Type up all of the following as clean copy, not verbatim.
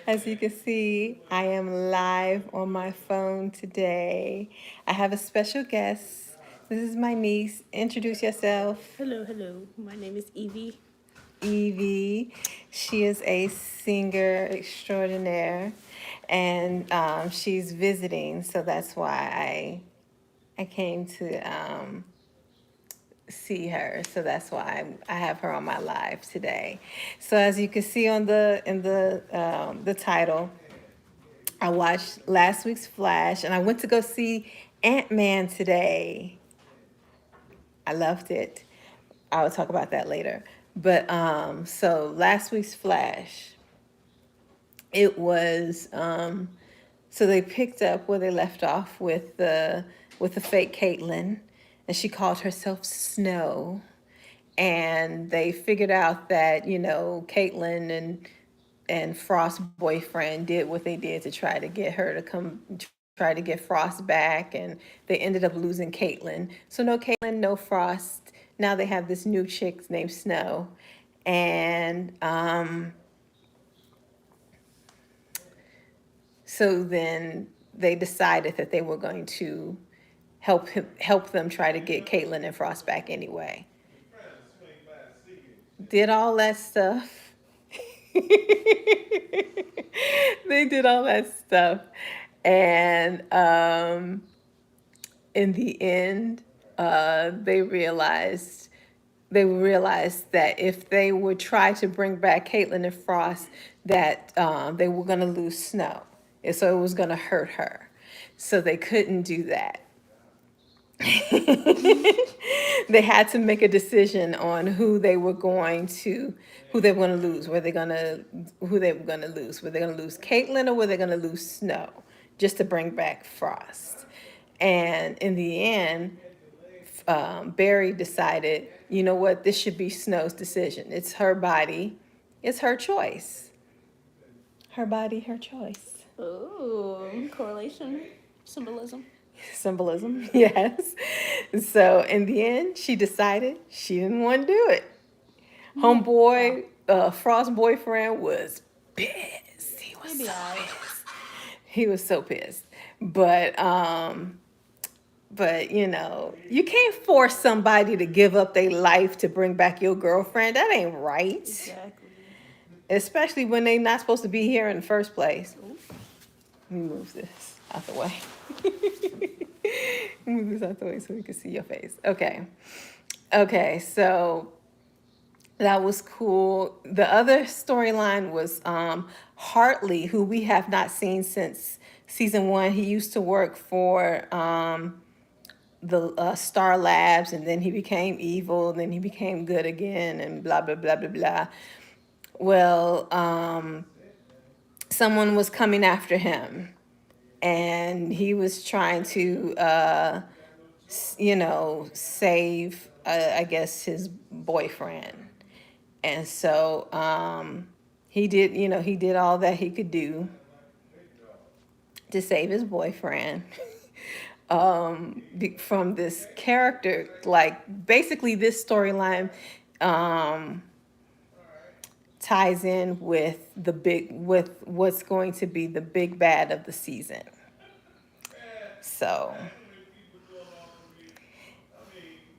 As you can see, I am live on my phone today. I have a special guest. This is my niece. Introduce yourself. Hello, hello. My name is Evie. Evie. She is a singer extraordinaire, and she's visiting, so that's why I came to see her. So that's why I have her on my live today. So as you can see on the title, I watched last week's Flash, and I went to go see Ant-Man today. I loved it. I will talk about that later. But so last week's Flash, it was so they picked up where they left off with the fake Caitlyn, and she called herself Snow. And they figured out that Caitlyn and Frost's boyfriend did what they did to try to get her to come try to get Frost back, and they ended up losing Caitlyn. So no Caitlyn, no Frost. Now they have this new chick named Snow, and so then they decided that they were going to help them try to get Caitlyn and Frost back anyway. Did all that stuff. They did all that stuff, and in the end, they realized that if they would try to bring back Caitlyn and Frost, that they were going to lose Snow, and so it was going to hurt her. So they couldn't do that. They had to make a decision on who they were going to lose. Who they were going to lose? Were they going to lose Caitlyn, or were they going to lose Snow, just to bring back Frost? And in the end, Barry decided, you know what, this should be Snow's decision. It's her body, it's her choice. Her body, her choice. Oh, correlation, symbolism. Symbolism, yes. So in the end, she decided she didn't want to do it. Wow. Homeboy, Frost boyfriend was pissed. He was Maybe so I. pissed. He was so pissed. But you can't force somebody to give up their life to bring back your girlfriend. That ain't right. Exactly. Especially when they not supposed to be here in the first place. Oh, Let me move this out the way. Move this out the way so we can see your face. Okay. Okay, so that was cool. The other storyline was Hartley, who we have not seen since season one. He used to work for the Star Labs, and then he became evil, and then he became good again, and blah blah blah blah blah. Well, someone was coming after him, and he was trying to, save, I guess, his boyfriend. And so he did all that he could do to save his boyfriend from this character. Like, basically, this storyline um, ties in with what's going to be the big bad of the season. So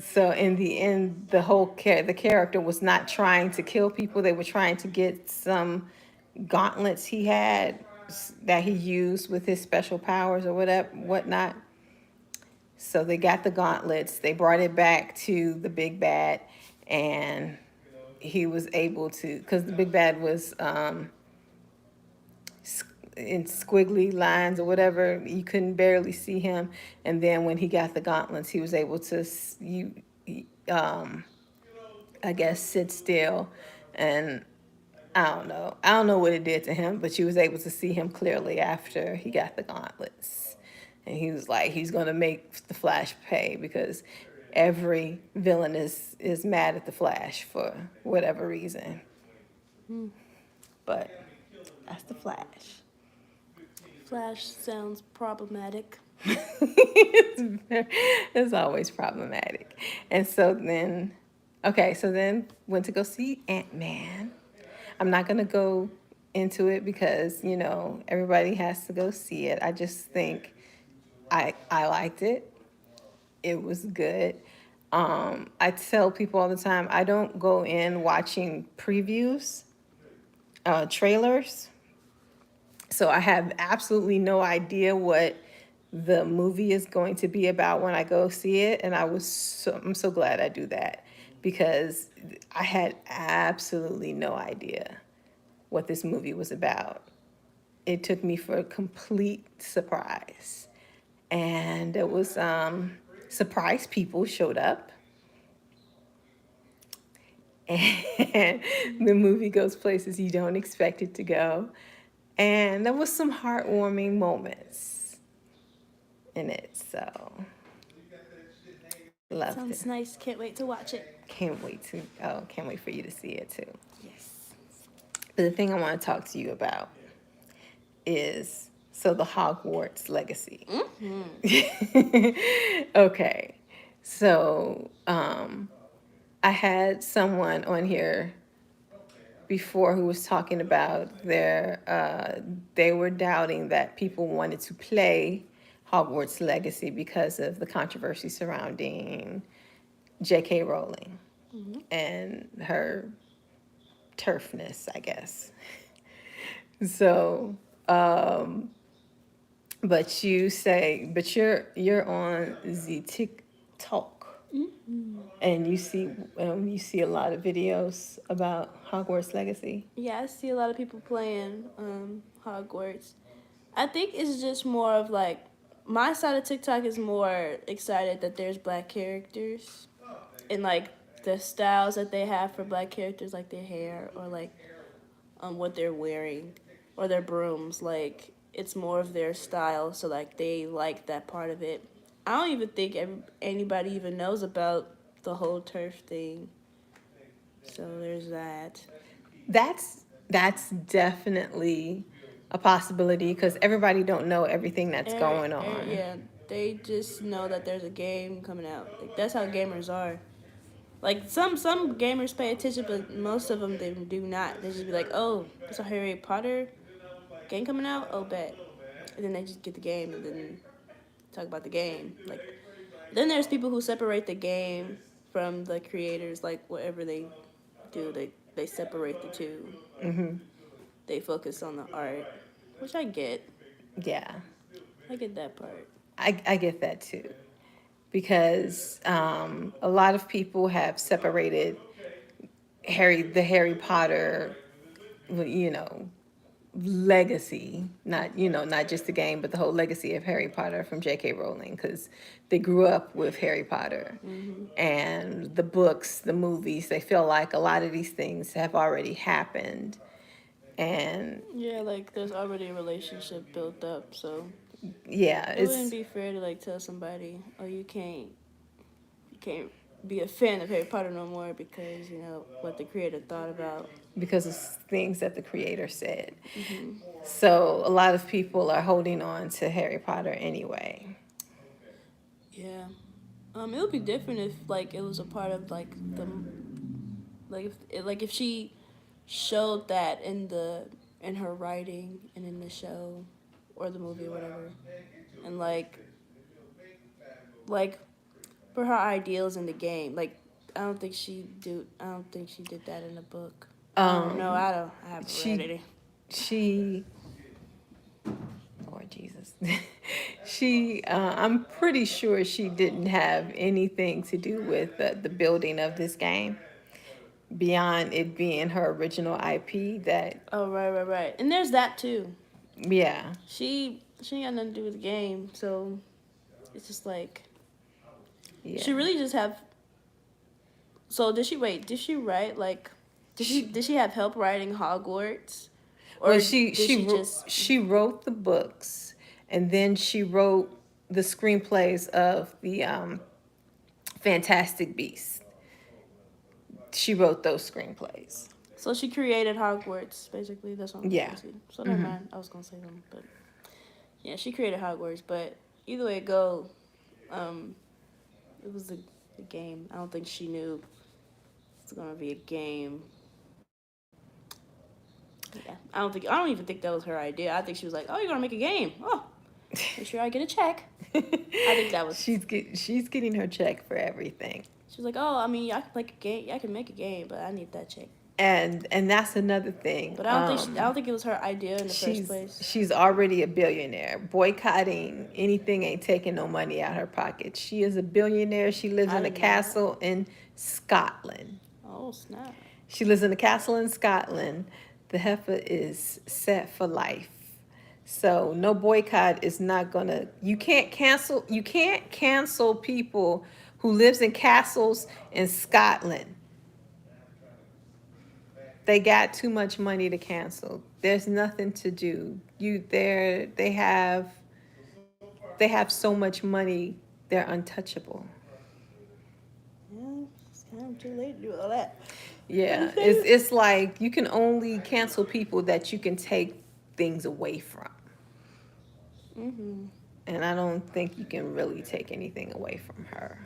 so in the end, the character was not trying to kill people. They were trying to get some gauntlets he had that he used with his special powers or whatever whatnot. So they got the gauntlets. They brought it back to the big bad, and he was able to, because the big bad was in squiggly lines or whatever. You couldn't barely see him. And then when he got the gauntlets, he was able to um, I guess, sit still. And I don't know what it did to him, but she was able to see him clearly after he got the gauntlets. And he was like, he's gonna make the Flash pay, because every villain is mad at the Flash for whatever reason. But that's the Flash. Flash sounds problematic. It's always problematic. And so then, okay, so then went to go see Ant Man. I'm not gonna go into it because, everybody has to go see it. I just think I liked it. It was good. I tell people all the time I don't go in watching previews, trailers. So I have absolutely no idea what the movie is going to be about when I go see it, and I'm so glad I do that because I had absolutely no idea what this movie was about. It took me for a complete surprise. And it was surprise people showed up, and the movie goes places you don't expect it to go. And there was some heartwarming moments in it, so loved it. Sounds nice. Can't wait to watch it. Can't wait for you to see it too. Yes. But the thing I want to talk to you about is the Hogwarts Legacy. Okay, so I had someone on here before who was talking about they were doubting that people wanted to play Hogwarts Legacy because of the controversy surrounding J.K. Rowling and her turfness, I guess. So, but you're on the TikTok, and you see a lot of videos about Hogwarts Legacy. Yeah, I see a lot of people playing Hogwarts. I think it's just more of like my side of TikTok is more excited that there's black characters and like the styles that they have for black characters, like their hair or like what they're wearing or their brooms. Like it's more of their style, so like they like that part of it. I don't even think anybody even knows about the whole turf thing. So there's that. That's definitely a possibility because everybody don't know everything that's going on. Yeah, they just know that there's a game coming out. Like that's how gamers are. Like some gamers pay attention, but most of them they do not. They just be like, oh, there's a Harry Potter game coming out. Oh, bet. And then they just get the game and then talk about the game. Like then there's people who separate the game from the creators. Like whatever they do, they separate the two. They focus on the art, which I get. Yeah, I get that part. I get that too because a lot of people have separated the Harry Potter, you know, legacy, not just the game, but the whole legacy of Harry Potter from J.K. Rowling because they grew up with Harry Potter and the books, the movies. They feel like a lot of these things have already happened, and Yeah, like there's already a relationship built up, so yeah, it wouldn't be fair to like tell somebody, oh, you can't be a fan of Harry Potter no more because you know what the creator thought about. because of things that the creator said. So a lot of people are holding on to Harry Potter anyway. Yeah, it would be different if like it was a part of like the if she showed that in her writing and in the show or the movie or whatever, and like for her ideals in the game. Like I don't think she did that in the book. I don't know. I don't. I haven't read She it. she Lord Jesus. I'm pretty sure she didn't have anything to do with the building of this game beyond it being her original IP that, Oh right. And there's that too. yeah. She ain't got nothing to do with the game, so it's just like Yeah. she really just have. So did she wait? Did she write like? Did she have help writing Hogwarts? Or Well, did she just she wrote the books, and then she wrote the screenplays of the Fantastic Beasts. She wrote those screenplays. so she created Hogwarts basically? That's what I'm Yeah. supposed to. So never mind. I was gonna say something, but yeah, she created Hogwarts. But either way it go, um, it was the game. I don't think she knew it's gonna be a game. Yeah, I don't even think that was her idea. I think she was like, "Oh, you're gonna make a game? Oh, make sure I get a check." I think that was. She's getting her check for everything. She was like, "Oh, I mean, I can play a game. I can make a game, but I need that check." And that's another thing. But I don't think it was her idea in the first place. She's already a billionaire. Boycotting anything ain't taking no money out of her pocket. She is a billionaire. She lives in a castle in Scotland. Oh snap! She lives in a castle in Scotland. The heifer is set for life. So no boycott is not gonna. You can't cancel. You can't cancel people who lives in castles in Scotland. They got too much money to cancel. There's nothing to do. They have so much money. They're untouchable. Yeah, it's kind of too late to do all that. Yeah, it's like you can only cancel people that you can take things away from. Mm-hmm. And I don't think you can really take anything away from her.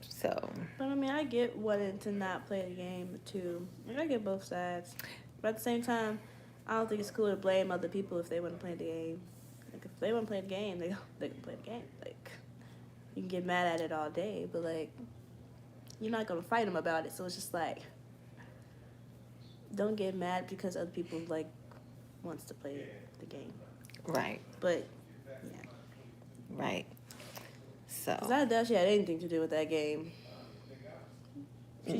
So. But I mean, I get wanting to not play the game too. Like, I get both sides. But at the same time, I don't think it's cool to blame other people if they want to play the game. Like, if they want to play the game, they can play the game. Like, you can get mad at it all day, but like, you're not gonna fight them about it. So it's just like, don't get mad because other people like wants to play the game. Right. But yeah. Right. So. 'Cause I doubt she had anything to do with that game.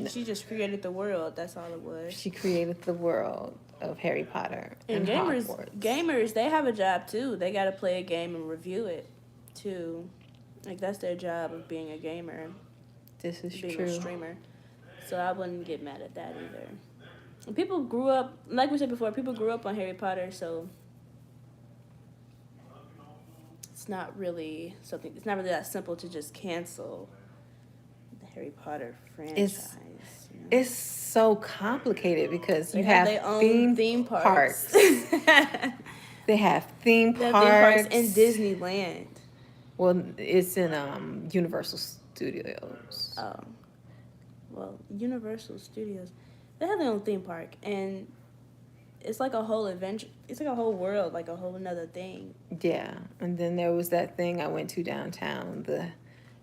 She just created the world. That's all it was. She created the world of Harry Potter and Hogwarts. Gamers, they have a job too. They gotta play a game and review it too. Like, that's their job of being a gamer. This is being true. A streamer. So I wouldn't get mad at that either. And people grew up, like we said before, people grew up on Harry Potter, so it's not really that simple to just cancel the Harry Potter franchise. It's so complicated because they you have their own theme parks. They have theme parks. Theme parks in Disneyland. Well, it's in Universal Studios. Oh. Well, Universal Studios, they have their own theme park, and it's like a whole adventure. It's like a whole world, like a whole another thing. Yeah, and then there was that thing I went to downtown, the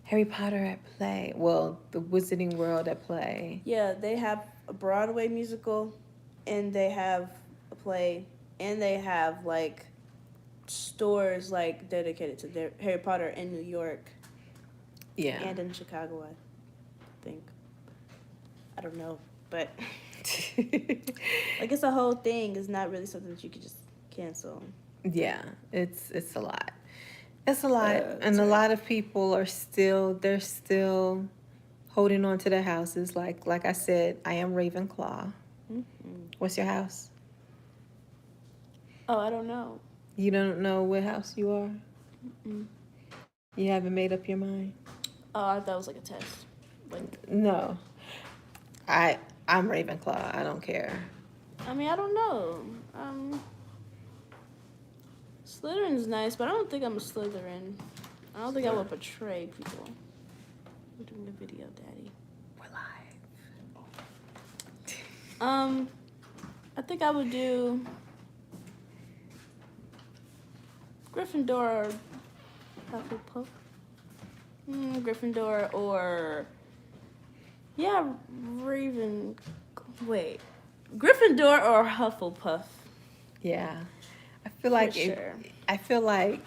Harry Potter at Play. Well, the Wizarding World at Play. Yeah, they have a Broadway musical, and they have a play, and they have like stores like dedicated to their Harry Potter in New York. Yeah. And in Chicago, I think. I don't know, but like, it's a whole thing. It's not really something that you could just cancel. Yeah, it's a lot. It's a lot, and a lot of people are still holding on to their houses. Like I said, I am Ravenclaw. Mm-hmm. What's your house? Oh, I don't know. You don't know what house you are? Mm-mm. You haven't made up your mind? Oh, I thought it was like a test. Like, no. I'm Ravenclaw. I don't care. I mean, I don't know. Slytherin's nice, but I don't think I'm a Slytherin. I don't think I would betray people. We're doing a video, Daddy. We're live. I think I would do Gryffindor or Hufflepuff. Gryffindor or Gryffindor or Hufflepuff. Yeah, I feel like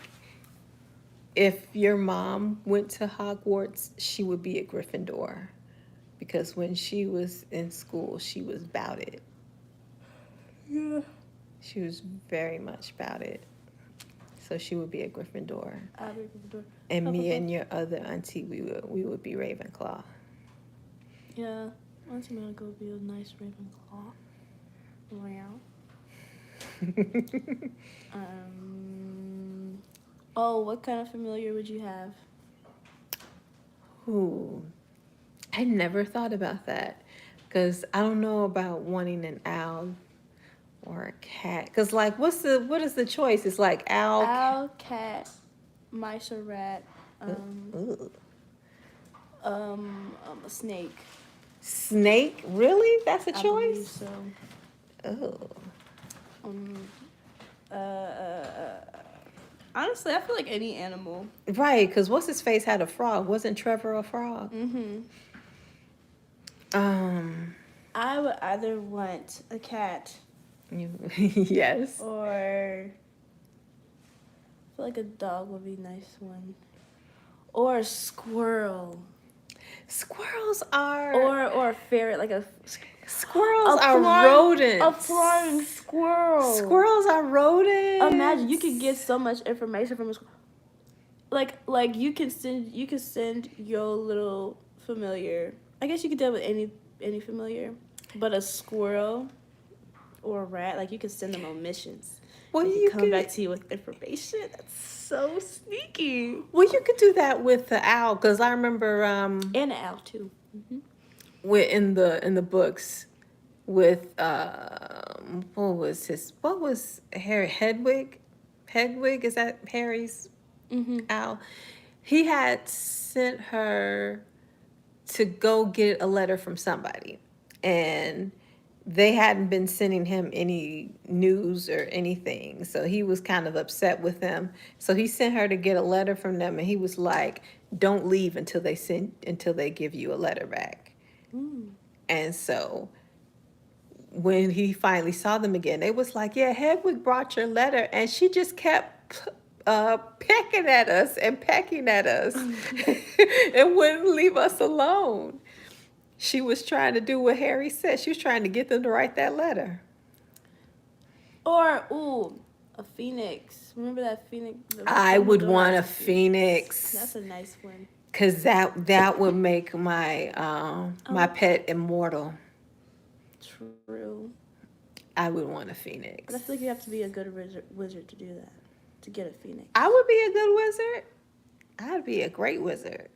if your mom went to Hogwarts, she would be a Gryffindor, because when she was in school, she was about it. Yeah. She was very much about it. So she would be a Gryffindor. I'll be a Gryffindor. And me and your other auntie, we would be Ravenclaw. Yeah, Auntie Monica would be a nice Ravenclaw. Wow. Oh, what kind of familiar would you have? Ooh, I never thought about that, because I don't know about wanting an owl or a cat. Because, like, what is the choice? It's like owl, cat, mice or rat, a snake. Snake? Really? That's a choice? I believe so. Oh. Um, uh, uh, uh, honestly, I feel like any animal. Right, because what's his face had a frog. Wasn't Trevor a frog? Mm-hmm. Um, I would either want a cat yes. or I feel like a dog would be a nice one. Or a squirrel. Squirrels are Or a ferret, like squirrels are rodents. A flying squirrel. Squirrels are rodents. Imagine you could get so much information from a squirrel. Like you can send your little familiar. I guess you could deal with any familiar, but a squirrel or a rat, like you could send them on missions. Well, They you could come back to you with information. That's so sneaky. Well, you could do that with the owl, because I remember And an owl too. Mm-hmm. in the books with what was Harry Hedwig? Hedwig, is that Harry's Mm-hmm. owl? He had sent her to go get a letter from somebody, and they hadn't been sending him any news or anything, so he was kind of upset with them. So he sent her to get a letter from them, and he was like, don't leave until they give you a letter back. Mm. And so when he finally saw them again, they was like, yeah, Hedwig brought your letter, and she just kept pecking at us and pecking at us and wouldn't leave us alone. She was trying to do what Harry said. She was trying to get them to write that letter. Or a phoenix. Remember that phoenix? I would want a phoenix. That's a nice one. Cause that would make my my pet immortal. True. I would want a phoenix. But I feel like you have to be a good wizard to do that. To get a phoenix. I would be a good wizard. I'd be a great wizard.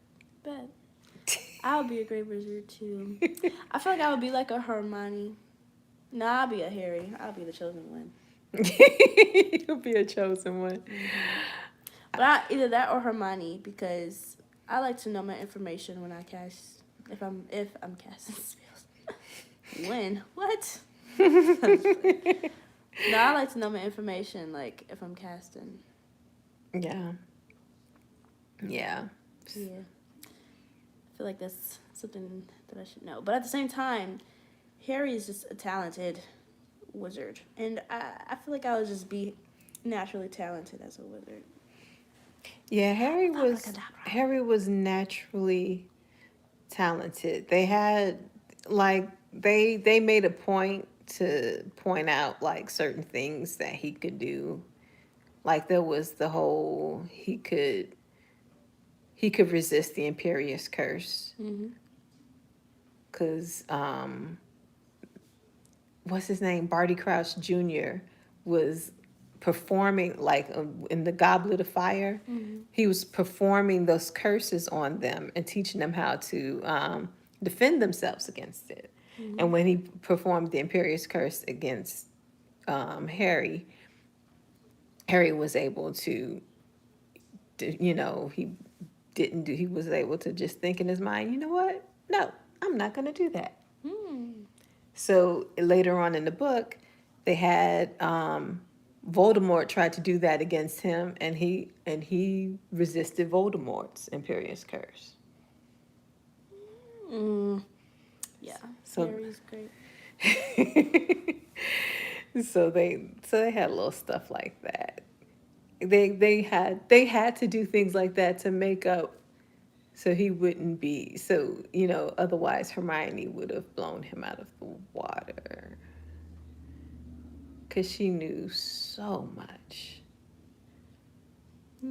Bet. I would be a great wizard too. I feel like I would be like a Hermione. No, I'll be a Harry. I'll be the chosen one. You'll be a chosen one. But either that or Hermione, because I like to know my information when I cast. If I'm casting spells. When? What? No, I like to know my information, like if I'm casting. Yeah. Yeah. Yeah. I feel like that's something that I should know. But at the same time, Harry is just a talented wizard. And I feel like I would just be naturally talented as a wizard. Yeah, Harry was naturally talented. They had they made a point to point out like certain things that he could do. Like there was the whole he could resist the Imperious Curse. Mm-hmm. Cause what's his name? Barty Crouch Jr. was performing like in the Goblet of Fire. Mm-hmm. He was performing those curses on them and teaching them how to defend themselves against it. Mm-hmm. And when he performed the Imperious Curse against Harry was able to, he was able to just think in his mind, you know what? No, I'm not going to do that. Mm. So later on in the book, they had Voldemort tried to do that against him, and he resisted Voldemort's Imperious Curse. Mm. Yeah, So Harry's great. so they had little stuff like that. They had to do things like that to make up, so he wouldn't be otherwise Hermione would have blown him out of the water. Because she knew so much.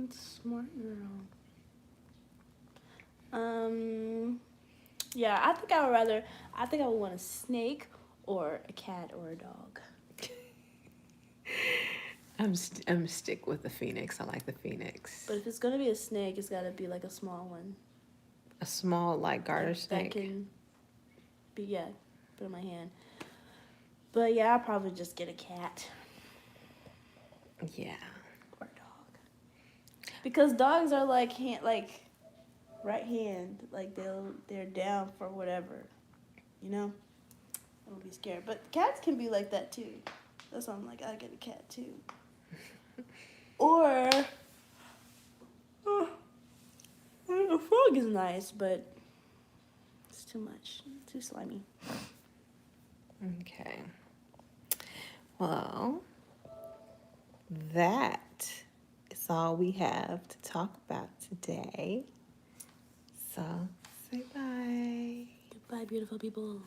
Smart girl. Yeah, I think I would want a snake or a cat or a dog. I'm stick with the phoenix. I like the phoenix. But if it's gonna be a snake, it's gotta be like a small one. A small like garter snake. That can be put in my hand. But yeah, I'll probably just get a cat. Yeah. Or a dog. Because dogs are like right hand, like they're down for whatever, I would be scared. But cats can be like that too. That's why I'm like, I get a cat too. Or a frog is nice, but it's too much. Too slimy. Okay. Well, that is all we have to talk about today. So say bye. Goodbye, beautiful people.